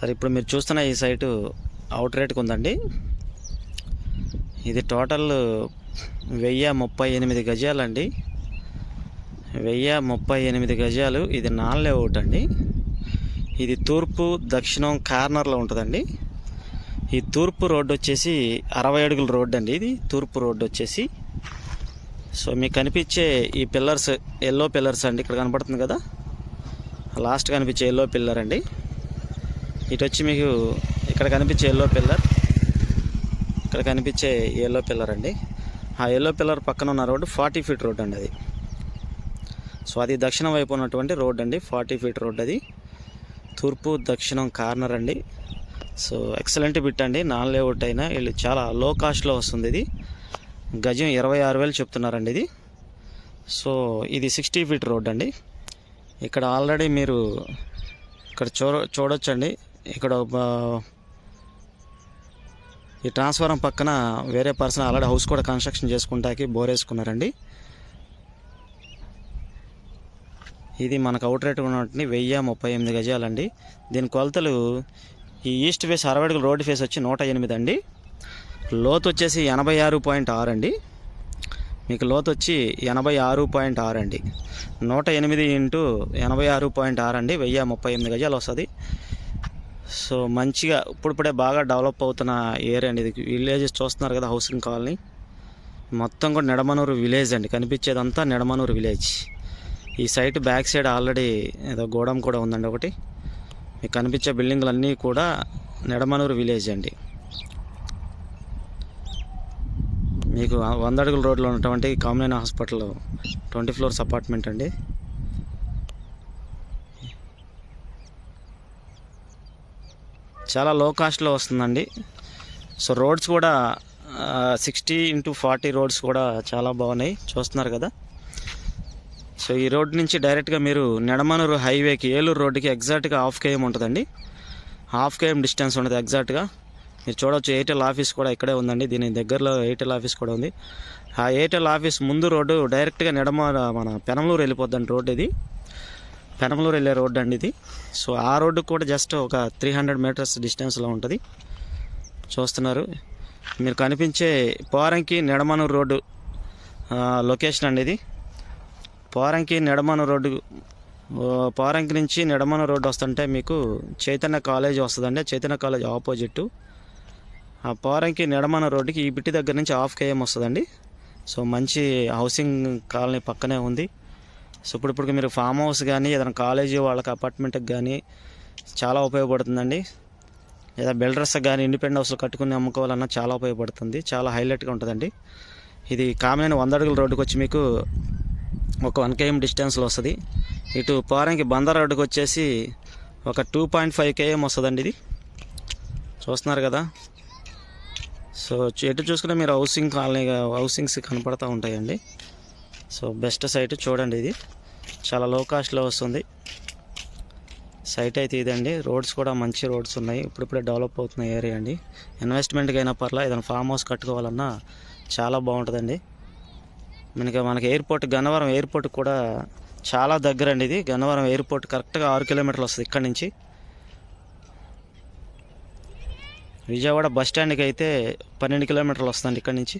సరే, ఇప్పుడు మీరు చూస్తున్న ఈ సైటు అవుట్ రేట్కి ఉందండి. ఇది టోటల్ 1038 గజాలండి. 1038 గజాలు. ఇది నాన్ లేఅవుట్ అండి. ఇది తూర్పు దక్షిణం కార్నర్లో ఉంటుందండి. ఈ తూర్పు రోడ్డు వచ్చేసి 60 అడుగుల రోడ్డు అండి. ఇది తూర్పు రోడ్డు వచ్చేసి. సో మీకు కనిపించే ఈ పిల్లర్స్ ఎల్లో పిల్లర్స్ అండి. ఇక్కడ కనపడుతుంది కదా, లాస్ట్ కనిపించే ఎల్లో పిల్లర్ అండి. ఇటు వచ్చి మీకు ఇక్కడ కనిపించే ఎల్లో పిల్లర్, ఇక్కడ కనిపించే ఎల్లో పిల్లర్ అండి. ఆ ఎల్లో పిల్లర్ పక్కన ఉన్న రోడ్డు 40 ఫీట్ రోడ్ అండి అది. సో అది దక్షిణం వైపు ఉన్నటువంటి రోడ్ అండి. 40 ఫీట్ రోడ్ అది. తూర్పు దక్షిణం కార్నర్ అండి. సో ఎక్సలెంట్ బిట్ అండి. నాన్ లేఅవుట్ అయినా వీళ్ళు చాలా లో కాస్ట్లో వస్తుంది. ఇది గజం 26,000 చెప్తున్నారండి ఇది. సో ఇది 60 ఫీట్ రోడ్ అండి. ఇక్కడ ఆల్రెడీ మీరు ఇక్కడ చూడొచ్చండి. ఇక్కడ ఈ ట్రాన్స్ఫారం పక్కన వేరే పర్సన్ ఆల్రెడీ హౌస్ కూడా కన్స్ట్రక్షన్ చేసుకుంటాకి బోర్ వేసుకున్నారండి. ఇది మనకు అవుట్ రేట్ ఉన్నటువంటి 1038 గజాలండి. దీని కొలతలు ఈ ఈస్ట్ ఫేస్ 60 అడుగుల రోడ్ ఫేస్ వచ్చి 108 అండి. లోతు వచ్చేసి 86.6 అండి. మీకు లోతు వచ్చి 86.6 అండి. 108 ఇంటూ 86.6 అండి. 1038 గజాలు వస్తుంది. సో మంచిగా ఇప్పుడిప్పుడే బాగా డెవలప్ అవుతున్న ఏరియా అండి. ఇది విలేజెస్ చూస్తున్నారు కదా, హౌసింగ్ కాలనీ మొత్తం కూడా నిడమనూరు విలేజ్ అండి. కనిపించేదంతా నిడమనూరు విలేజ్. ఈ సైట్ బ్యాక్ సైడ్ ఆల్రెడీ ఏదో గోడౌన్ కూడా ఉందండి ఒకటి. మీకు కనిపించే బిల్డింగ్లన్నీ కూడా నిడమనూరు విలేజ్ అండి. మీకు 100 అడుగుల రోడ్లో ఉన్నటువంటి కామన్ హాస్పిటల్ 20 ఫ్లోర్స్ అపార్ట్మెంట్ అండి. చాలా లో కాస్ట్లో వస్తుందండి. సో రోడ్స్ కూడా 60x40 రోడ్స్ కూడా చాలా బాగున్నాయి, చూస్తున్నారు కదా. సో ఈ రోడ్ నుంచి డైరెక్ట్గా మీరు నిడమనూరు హైవేకి, ఏలూరు రోడ్డుకి ఎగ్జాక్ట్గా 1/2 km ఉంటుందండి. 1/2 km డిస్టెన్స్ ఉంటుంది ఎగ్జాక్ట్గా. మీరు చూడవచ్చు ఎయిర్టెల్ ఆఫీస్ కూడా ఇక్కడే ఉందండి. దీని దగ్గరలో ఎయిర్టెల్ ఆఫీస్ కూడా ఉంది. ఆ ఎయిర్టెల్ ఆఫీస్ ముందు రోడ్డు డైరెక్ట్గా మన పెనమలూరు వెళ్ళిపోద్దండి రోడ్డు. ఇది పెనమలూరు వెళ్ళే రోడ్డు అండి ఇది. సో ఆ రోడ్డు కూడా జస్ట్ ఒక 300 మీటర్స్ డిస్టెన్స్లో ఉంటుంది. చూస్తున్నారు మీరు కనిపించే పోరంకి నిడమనూరు రోడ్డు లొకేషన్ అండి ఇది. పోరంకి నిడమనూరు రోడ్డు, పోరంకి నుంచి నిడమనూరు రోడ్డు వస్తుంటే మీకు చైతన్య కాలేజ్ వస్తుందండి. చైతన్య కాలేజ్ ఆపోజిట్ ఆ పోరంకి నిడమనూరు రోడ్డుకి ఈ బిట్టి దగ్గర నుంచి 1/2 km వస్తుందండి. సో మంచి హౌసింగ్ కాలనీ పక్కనే ఉంది. సో ఇప్పుడు మీరు ఫామ్ హౌస్ కానీ ఏదైనా కాలేజీ వాళ్ళకి అపార్ట్మెంట్కి కానీ చాలా ఉపయోగపడుతుందండి. లేదా బిల్డర్స్ కానీ ఇండిపెండెంట్ హౌస్లో కట్టుకుని అమ్ముకోవాలన్నా చాలా ఉపయోగపడుతుంది. చాలా హైలైట్గా ఉంటుందండి. ఇది కామన్ 100 అడుగుల రోడ్డుకి వచ్చి మీకు ఒక 1 km డిస్టెన్స్లో వస్తుంది. ఇటు పోరంకి బందర్ రోడ్డుకి వచ్చేసి ఒక 2.5 km వస్తుందండి. ఇది చూస్తున్నారు కదా. సో ఎటు చూసుకుంటే మీరు హౌసింగ్ కాలనీ, హౌసింగ్స్ కనపడుతూ ఉంటాయండి. సో బెస్ట్ సైట్ చూడండి. ఇది చాలా లో కాస్ట్లో వస్తుంది సైట్ అయితే ఇదండి. రోడ్స్ కూడా మంచి రోడ్స్ ఉన్నాయి. ఇప్పుడిప్పుడే డెవలప్ అవుతున్న ఏరియా అండి. ఇన్వెస్ట్మెంట్కి అయినా పర్లా, ఏదైనా ఫామ్ హౌస్ కట్టుకోవాలన్నా చాలా బాగుంటుందండి. మనకి ఎయిర్పోర్ట్, గన్నవరం ఎయిర్పోర్ట్ కూడా చాలా దగ్గర అండి. ఇది గన్నవరం ఎయిర్పోర్ట్ కరెక్ట్గా 6 కిలోమీటర్లు వస్తుంది ఇక్కడి నుంచి. విజయవాడ బస్ స్టాండ్కి అయితే 12 కిలోమీటర్లు వస్తుంది ఇక్కడి నుంచి.